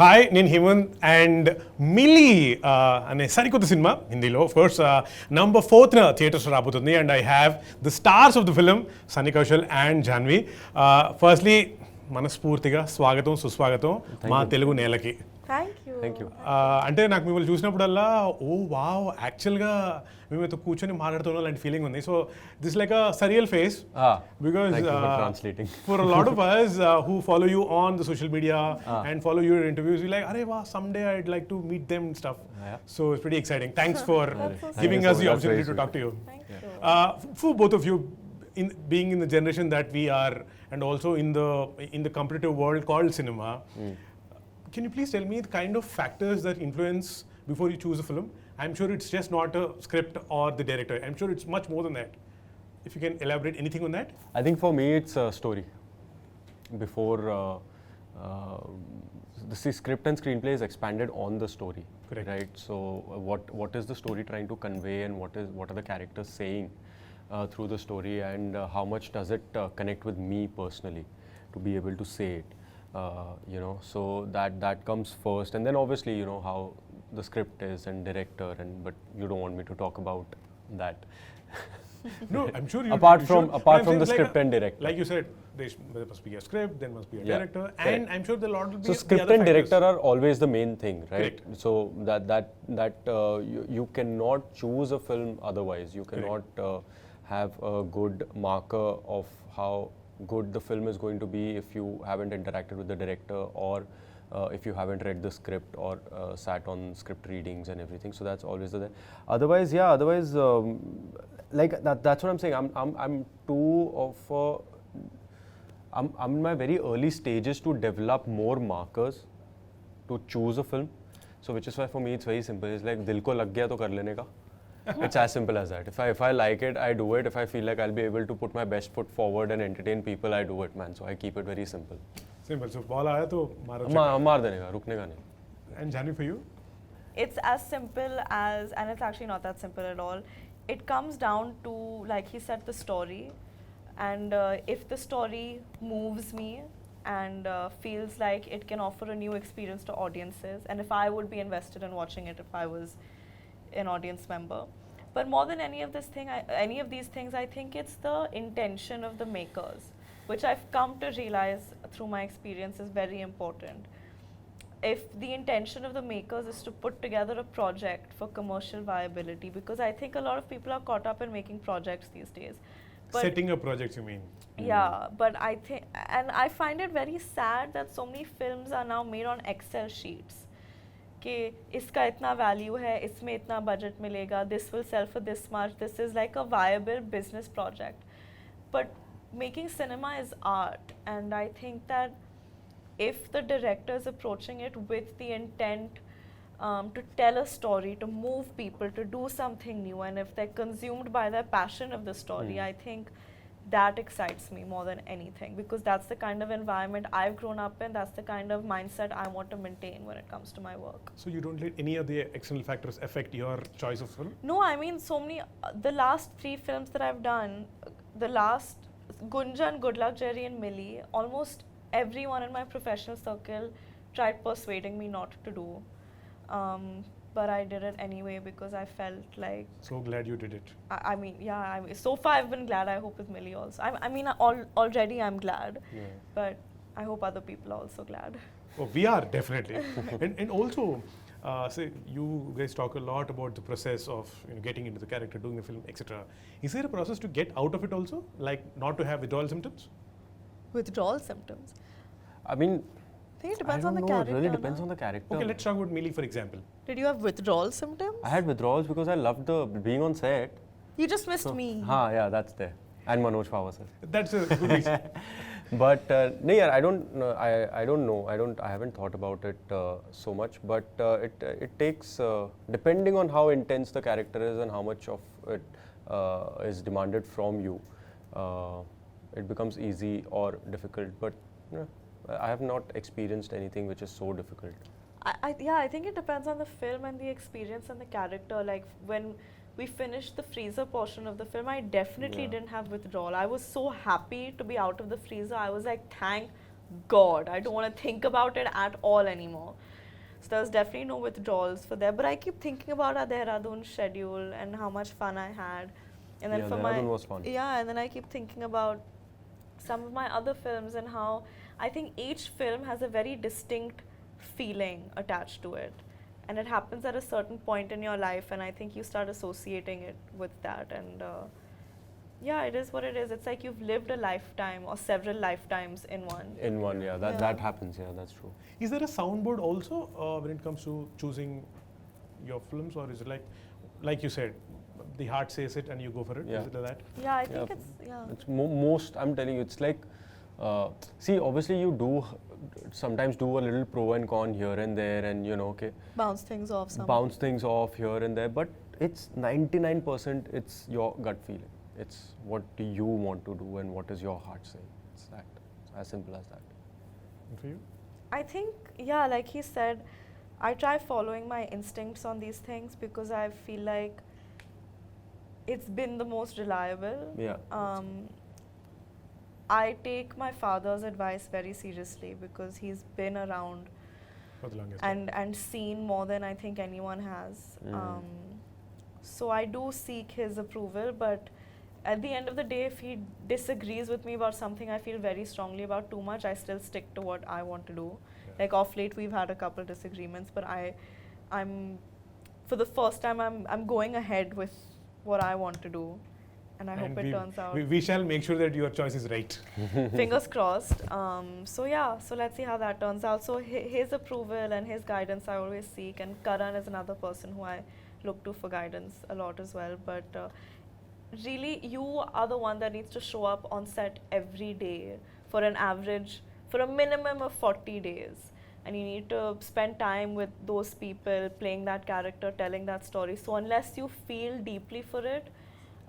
Hi నేను Hemant and milli అనే సరికొత్త సినిమా హిందీలో కోర్స్ నంబర్ 4th థియేటర్స్ రాబోతుంది and I have the stars of the film Sunny Kaushal and Janhvi. Firstly మనస్ఫూర్తిగా స్వాగతం సుస్వాగతం మా తెలుగు నేలకి. Thank you. అంటే నాకు మిమ్మల్ని చూసినప్పుడల్లా ఓ వావ్ యాక్చువల్గా మేమైతే కూర్చొని మాట్లాడుతున్నాం లాంటి ఫీలింగ్ ఉంది. So this like a surreal face because for a lot of us who follow you on the social media and follow your interviews, we like, "Arey wow, someday I'd like to meet them and stuff." So it's pretty exciting. Thanks for giving us the opportunity to talk to you. For both of you, in being in the generation that we are and also in the competitive world called cinema, can you please tell me the kind of factors that influence before you choose a film? I'm sure it's just not a script or the director. I'm sure it's much more than that. If you can elaborate anything on that? I think for me it's a story. Before the script and screenplay is expanded on the story. Correct. Right? So what is the story trying to convey and what are the characters saying through the story, and how much does it connect with me personally to be able to say it. So that comes first, and then obviously how the script is and director, but you don't want me to talk about that. No, I'm sure you. apart you from should. the script and director, like you said, there must be a script, there must be a director, and I'm sure the lot will be. So script and director are always the main thing, right? Correct. So that you cannot choose a film otherwise. You cannot have a good marker of how good the film is going to be if you haven't interacted with the director, or if you haven't read the script or sat on script readings and everything. So that's always the otherwise like that's what I'm saying. I'm too of I'm in my very early stages to develop more markers to choose a film. So which is why for me it's very simple. It's like dil ko lag gaya to kar lene ka. It's as simple as that. If I like it, I do it. If I feel like I'll be able to put my best foot forward and entertain people, I do it, man. So I keep it very simple. Simple. So ball aaya to maro. मार देने का, रुकने का नहीं. And Janhvi, for you? It's as simple as, and it's actually not that simple at all. It comes down to, like he said, the story. And if the story moves me and feels like it can offer a new experience to audiences, and if I would be invested in watching it if I was an audience member. But more than any of these things, I think it's the intention of the makers, which I've come to realize through my experience is very important. If the intention of the makers is to put together a project for commercial viability, because I think a lot of people are caught up in making projects these days. But Setting up projects, you mean? Yeah, but I think, and I find it very sad that so many films are now made on Excel sheets. कि इसका इतना value है, इसमें इतना budget मिलेगा, this will sell for this much, this is like a viable business project. But making cinema is art, and I think that if the director is approaching it with the intent to tell a story, to move people, to do something new, and if they're consumed by the passion of the story, I think that excites me more than anything, because that's the kind of environment I've grown up in, that's the kind of mindset I want to maintain when it comes to my work. So you don't let any of the external factors affect your choice of film? No, I mean so many, the last 3 films that I've done, the last Gunjan, Good Luck, Jerry and Mili, almost everyone in my professional circle tried persuading me not to do. But I did it anyway because I felt like... So glad you did it. I mean, so far I've been glad. I hope with Mili also. I mean, already I'm glad. Yeah. But I hope other people are also glad. Oh, we are, definitely. and also, say, you guys talk a lot about the process of getting into the character, doing the film, etc. Is there a process to get out of it also? Like not to have withdrawal symptoms? Withdrawal symptoms? I mean, I think it depends on the know, character. It really depends on the character. Okay, let's talk about Mili, for example. Did you have withdrawal symptoms? I had withdrawals because I loved being on set. You just missed me. Yeah, that's there. And Manoj Pawar sir. That's a good reason. But no, yeah, I don't know. I haven't thought about it so much. But it takes, depending on how intense the character is and how much of it is demanded from you, it becomes easy or difficult. But I have not experienced anything which is so difficult. I think it depends on the film and the experience and the character. Like when we finished the freezer portion of the film, I definitely didn't have withdrawal. I was so happy to be out of the freezer. I was like, thank God, I don't want to think about it at all anymore. So there was definitely no withdrawals for there. But I keep thinking about our Dehradun schedule and how much fun I had. And then Yeah, for Dehradun was fun. Yeah, and then I keep thinking about some of my other films and how I think each film has a very distinct feeling attached to it. And it happens at a certain point in your life, and I think you start associating it with that. And yeah, it is what it is. It's like you've lived a lifetime or several lifetimes in one. In one, yeah. That happens, yeah, that's true. Is there a soundboard also when it comes to choosing your films, or is it like you said, the heart says it and you go for it? Yeah. Is it like that? Yeah, I think It's most, I'm telling you, it's like, see, obviously you do sometimes do a little pro and con here and there, and okay, bounce things off some. bounce things off here and there, but it's 99% it's your gut feeling. It's what do you want to do and what is your heart saying. It's that. It's as simple as that. And for you? I think, yeah, like he said, I try following my instincts on these things because I feel like it's been the most reliable. Yeah. I take my father's advice very seriously because he's been around For the longest and seen more than I think anyone has. So I do seek his approval, but at the end of the day, if he disagrees with me about something I feel very strongly about too much, I still stick to what I want to do. Yeah. Like off late, we've had a couple disagreements, but I'm for the first time, I'm going ahead with what I want to do, and I hope it turns out. We shall make sure that your choice is right. Fingers crossed. So yeah, so let's see how that turns out. So his approval and his guidance I always seek, and Karan is another person who I look to for guidance a lot as well. But really, you are the one that needs to show up on set every day for a minimum of 40 days. And you need to spend time with those people, playing that character, telling that story. So unless you feel deeply for it,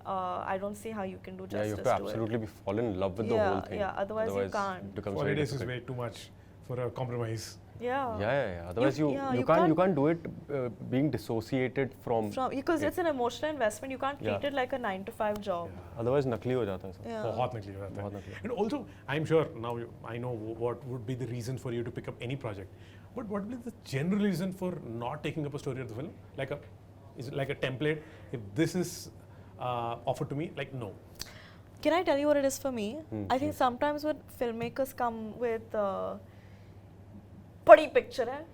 I don't see how you can do justice to it. You have to absolutely fall in love with the whole thing. Yeah, otherwise you can't. It becomes 40 very days is difficult. way too much for a compromise. Yeah. Otherwise you can't do it being dissociated from because it. it's an emotional investment. You can't treat it like a 9-to-5 job. Otherwise nakli ho jata hai sir. Yeah. बहुत नकली हो जाता है. बहुत नकली. And also, I'm sure now I know what would be the reason for you to pick up any project. But what would be the general reason for not taking up a story of the film? Is it like a template? If this is offered to me, like no. Can I tell you what it is for me? I think sometimes when filmmakers come with बड़ी picture है,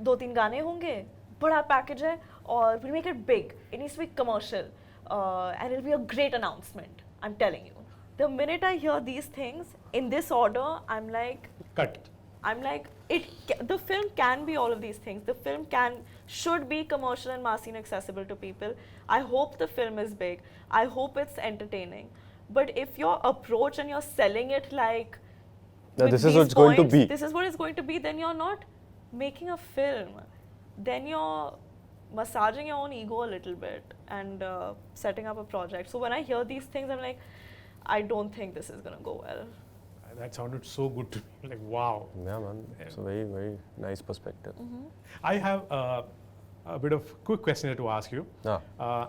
2-3 गाने होंगे, बड़ा package है, और we'll make it big. It needs to be commercial, and it'll be a great announcement. I'm telling you. The minute I hear these things in this order, I'm like, Cut. I'm like, the film can be all of these things. The film should be commercial and massy and accessible to people. I hope the film is big. I hope it's entertaining. But if your approach and you're selling it like, this is what it's going to be. This is what it's going to be, then you're not making a film. Then you're massaging your own ego a little bit and setting up a project. So when I hear these things, I'm like, I don't think this is going to go well. That sounded so good to me. Like, wow. Yeah, man. It's a very, very nice perspective. I have a bit of quick question to ask you. Ah.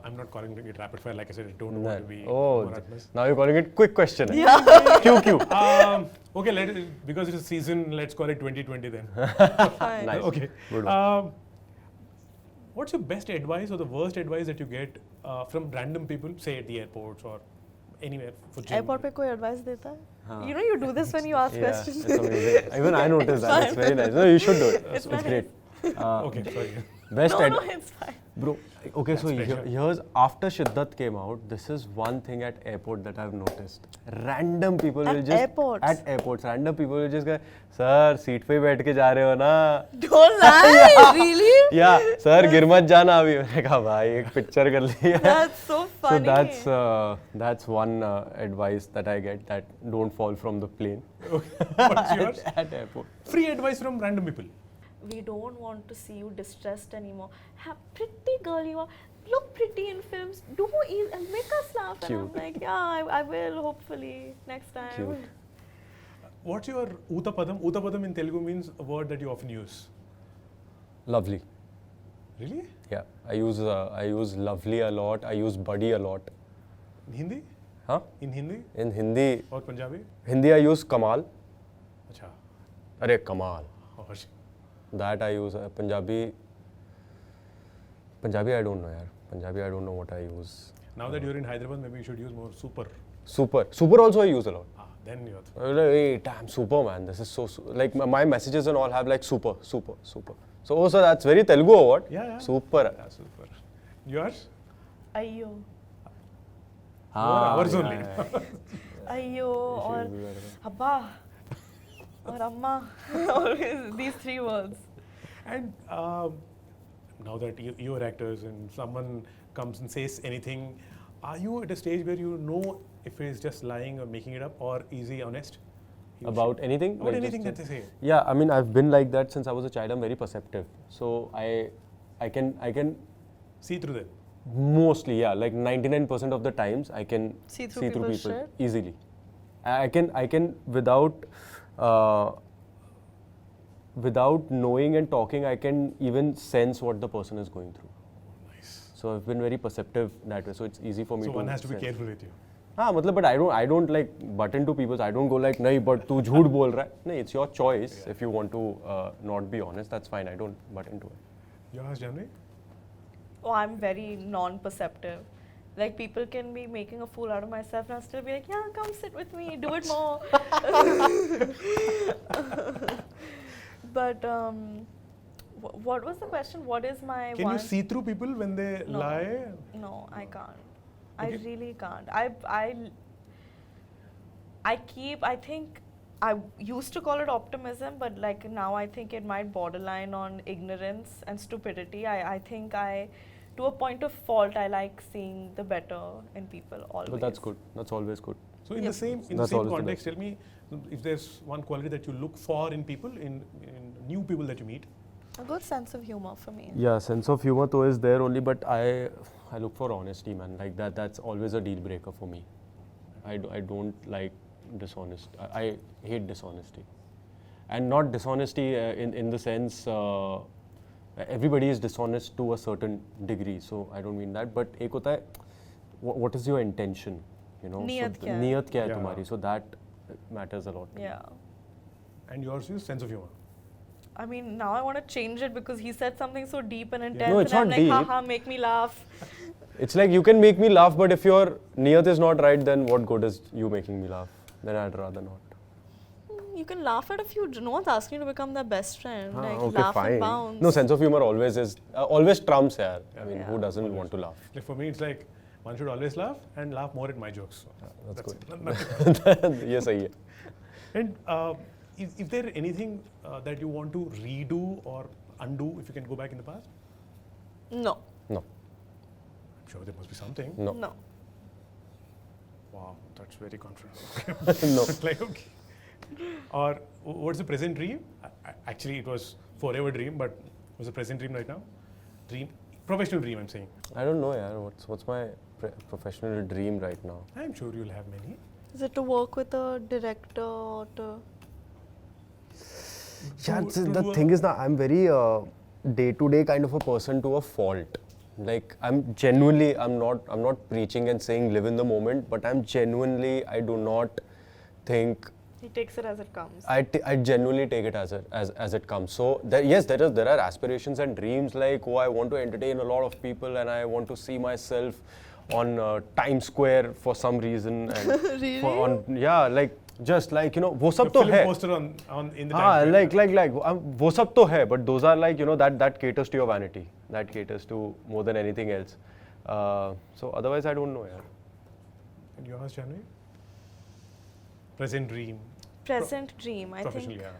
I'm not calling it rapid fire. Like I said, I don't want to be Oh, monotonous. now you're calling it quick question. Yeah. QQ. Okay, because it's a season, let's call it 2020 then. Fine. Nice. Okay. Good one. What's your best advice or the worst advice that you get from random people, say at the airports or anywhere for gym? Airport पे कोई advice देता है? You know you do this when you ask Yeah, questions. it's amazing. Even I noticed that. It's very nice. No, you should do it. It's nice. great. Okay, sorry. Best No, it's fine. Bro, okay, so pressure. here's after Shiddat came out, this is one thing at airport that I've noticed. Random people will just At airports, random people will just go, sir, seat पे बैठ के जा रहे हो ना? Don't lie, really? Yeah, sir, गिर मत जाना अभी. मैंने कहा भाई एक पिक्चर कर ली है. That's so funny. So that's one advice that I get, that don't fall from the plane. What's yours? At airport. Free advice from random people. We don't want to see you distressed anymore. Pretty girl you are. Look pretty in films. Do and make us laugh. Cute. And I'm like, yeah, I will hopefully next time. Cute. What's your Utapadam? Utapadam in Telugu means a word that you often use. Lovely. Really? Yeah, I use lovely a lot. I use buddy a lot. In Hindi? Huh? In Hindi? In Hindi, Or Punjabi? I use Kamal. अच्छा. अरे कमाल. और That I use. Punjabi I don't know yaar. Punjabi I don't know what I use. now that you're in Hyderabad, maybe you should use more super. Super also I use a lot. Then you're. Hey, damn, super man. This is so like my messages and all have like super. So that's very Telugu or what? Yeah. Super. Yeah, super. Yours? Ayyo. Ours only. Ayyo or Abba or Amma. Always these three words. And now that you're actors and someone comes and says anything, are you at a stage where you know if it is just lying or making it up, or is he honest? About anything? About anything that they say. Yeah, I mean, I've been like that since I was a child. I'm very perceptive. So I can See through them. mostly, yeah, like 99% of the times I can See through people's shit? easily. I can without knowing and talking, I can even sense what the person is going through. Nice. So I've been very perceptive that way. So it's easy for me So to one has to be sense. careful with you. But I don't like butt into people. I don't go like, nahi, but tu jhoot bol raha hai. No, it's your choice. Yeah. If you want to not be honest, that's fine. I don't butt into it. Yours, Janhvi? Oh, I'm very non-perceptive. Like people can be making a fool out of myself and I'll still be like, yeah, come sit with me, do it more. But what was the question? What is my Can one? you see through people when they No. lie? No, I can't. Okay. I really can't. I think I used to call it optimism, but like now I think it might borderline on ignorance and stupidity. I think to a point of fault, I like seeing the better in people always. But that's good. That's always good. So in Yep. the same That's always the context, tell me if there's one quality that you look for in people, in new people that you meet. A good sense of humor for me. Yeah, sense of humor though is there only, but I look for honesty, man. Like that's always a deal breaker for me. I don't like dishonest. I hate dishonesty, and not dishonesty in the sense everybody is dishonest to a certain degree. So I don't mean that. But ek hota hai, what is your intention? You know, Niyat so kya hai? niyat kya hai Yeah. tumhari? So that matters a lot. Yeah. And yours is sense of humor. I mean, now I want to change it because he said something so deep and intense. No, it's and I'm not like, deep. haha, make me laugh. It's like you can make me laugh, but if your niyat is not right, then what good is you making me laugh? Then I'd rather not. You can laugh at a few. No one's asking you to become their best friend. Like, Okay, laugh fine. and bounce. No, sense of humor always is always trumps, yaar. I mean, Yeah. who doesn't want to laugh? Like for me, it's like one should always laugh and laugh more at my jokes. So That's good. it. Yes, I. And is there anything that you want to redo or undo if you can go back in the past? No. No, I'm sure there must be something. no, No. Wow, that's very confident. no. Like, okay. Or what's the present dream? Actually, it was forever dream, but what's the present dream right now? Dream, professional dream, I'm saying. I don't know, yaar. What's my professional dream right now? I'm sure you'll have many. Is it to work with a director or to... Yeah, To the do thing is that I'm very day-to-day kind of a person to a fault. Like I'm not preaching and saying live in the moment, but I do not think. He takes it as it comes. I genuinely take it as it comes. So there are aspirations and dreams like, oh, I want to entertain a lot of people and I want to see myself on Times Square for some reason. And Really? Just like, you know, वो The सब तो film है. poster in the हाँ, Times like Square. वो सब तो है, but those are like, you know, that caters to your vanity. That caters to more than anything else. So otherwise, I don't know, yaar. And yours, Janhvi? Present dream. Present dream, I Professional, think. yeah.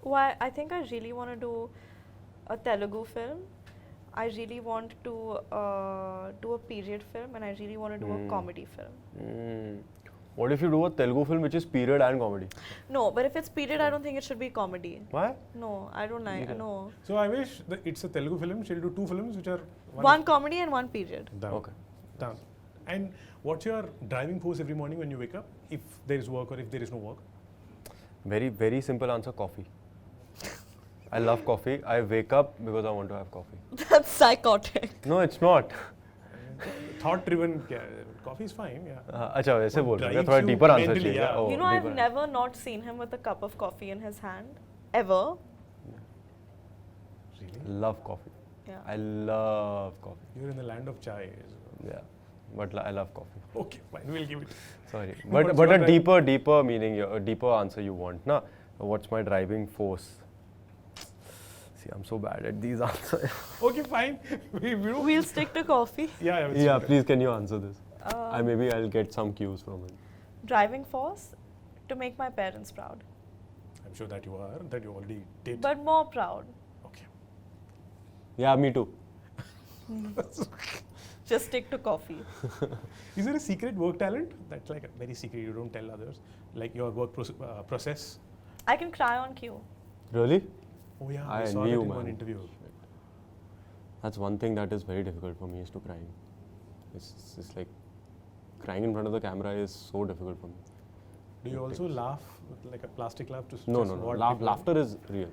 Well, I think I really want to do a Telugu film. I really want to do a period film, and I really want to do a comedy film. What if you do a Telugu film which is period and comedy? No, but if it's period, I don't think it should be comedy. Why? No, I don't like. No, So I wish that it's a Telugu film. She'll do two films which are one comedy and one period. Done. Okay. Done. And what's your driving force every morning when you wake up? If there is work or if there is no work? Very, very simple answer, coffee. I love coffee. I wake up because I want to have coffee. That's psychotic. No, it's not. Thought driven coffee is fine, yeah. अच्छा वैसे बोल रहे हैं, drives थोड़ा you deeper answer mentally, चाहिए. yeah. Oh, You know, I've deeper. never not seen him with a cup of coffee in his hand, ever. Really? Love coffee. Yeah. I love coffee. You're in the land of chai. Yeah, but I love coffee. Okay, fine, we'll give it. Sorry, But but it's but a not deeper meaning, a deeper answer you want, na? What's my driving force? See, I'm so bad at these answers. Okay, fine. we don't. We'll stick to coffee. Yeah, Yeah, please, can you answer this? Uh, Maybe I'll get some cues from it. Driving force to make my parents proud, I'm sure that you are, that you already did. but more proud. Okay. Yeah, me too. Just stick to coffee. Is there a secret work talent that's like a very secret you don't tell others? Like your work process? I can cry on cue. Really? Oh yeah, I I saw that knew, in man. one interview. That's one thing that is very difficult for me, is to crying. It's like crying in front of the camera is so difficult for me. Do you also laugh with like a plastic laugh to No, just no, no. what people- Laughter is real.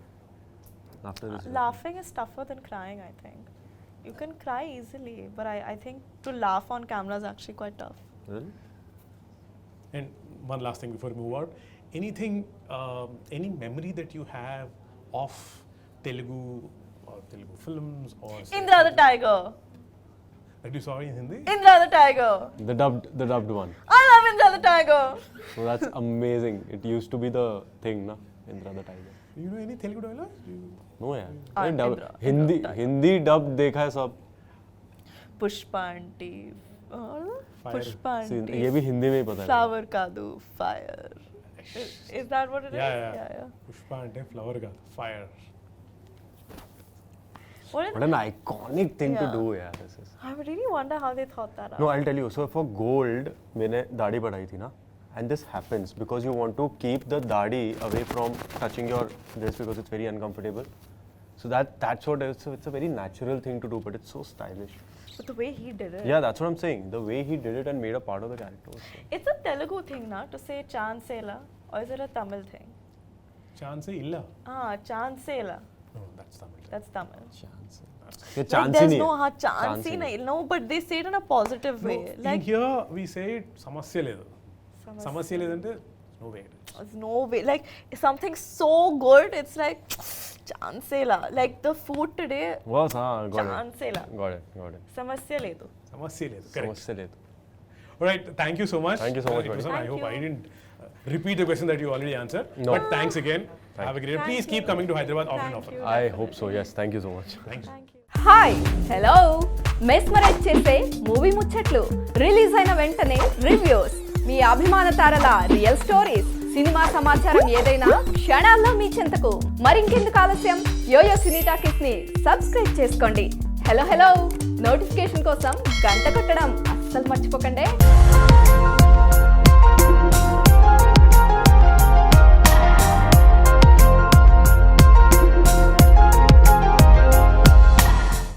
Laughter is real. Laughing is tougher than crying, I think. You can cry easily, but I think to laugh on camera is actually quite tough. Really? And one last thing before we move out. Anything, any memory that you have of Telugu or Telugu films or Indra the Tiger! that you saw in Hindi? Indra the Tiger! The dubbed one. I love Indra the Tiger! So that's amazing. It used to be the thing, na? Indra the Tiger. Do you know any Telugu dialogues? No यार. Ah, नहीं, Indra Tiger. Hindi dub देखा है सब. Pushpa aunty. Fire. Pushpa See, aunty. ये भी हिंदी में ही पता है. Flower kadu, fire. Is that what it is? Yeah. Pushpa and flower ka fire. What an iconic thing to Yeah. do, यार. This is. I really wonder how they thought that out. No, I'll tell you. So for gold, मैंने दाढ़ी बढ़ाई थी ना, and this happens because you want to keep the दाढ़ी away from touching your this because it's very uncomfortable. So that's what it's a very natural thing to do, but it's so stylish. But the way he did it. Yeah, that's what I'm saying. The way he did it and made a part of the character. Was so. It's a Telugu thing, na, to say chansela, or is it a Tamil thing? Chance illa. Chansela. No, that's Tamil. That's Tamil. Chance. ये Like chance ही there's नहीं no है. chance ही नहीं. No, but they say it in a positive way. In Like here we say it సమస్య లేదు. సమస్య లేదంటే no way. there's no way. Like something so good, it's like chansela. Like the food today, Was हाँ, got chansela. it. Samasya ledu. సమస్య లేదు. Correct. समझ से ले तो. Alright, thank you so much. Thank you so much, It was buddy. on. I Thank hope I you. didn't repeat the question that you already answered. No. But thanks again. Have a great day. Thank Please keep you. coming to Hyderabad often and Thank often. you. I hope so. Yes. Thank you so much. Thank you. Thank you. Hi hello mesmerise చేసే movie ముచ్చట్లు release అయిన వెంటనే reviews మీ అభిమాన తారల real stories cinema సమాచారం ఏదైనా క్షణాల్లో మీ చెంతకు మరింకెందుకు ఆలస్యం యోయో సినీ టాకీస్ ని సబ్స్క్రైబ్ చేసుకోండి హలో నోటిఫికేషన్ కోసం గంట కొట్టడం అస్సలు మర్చిపోకండి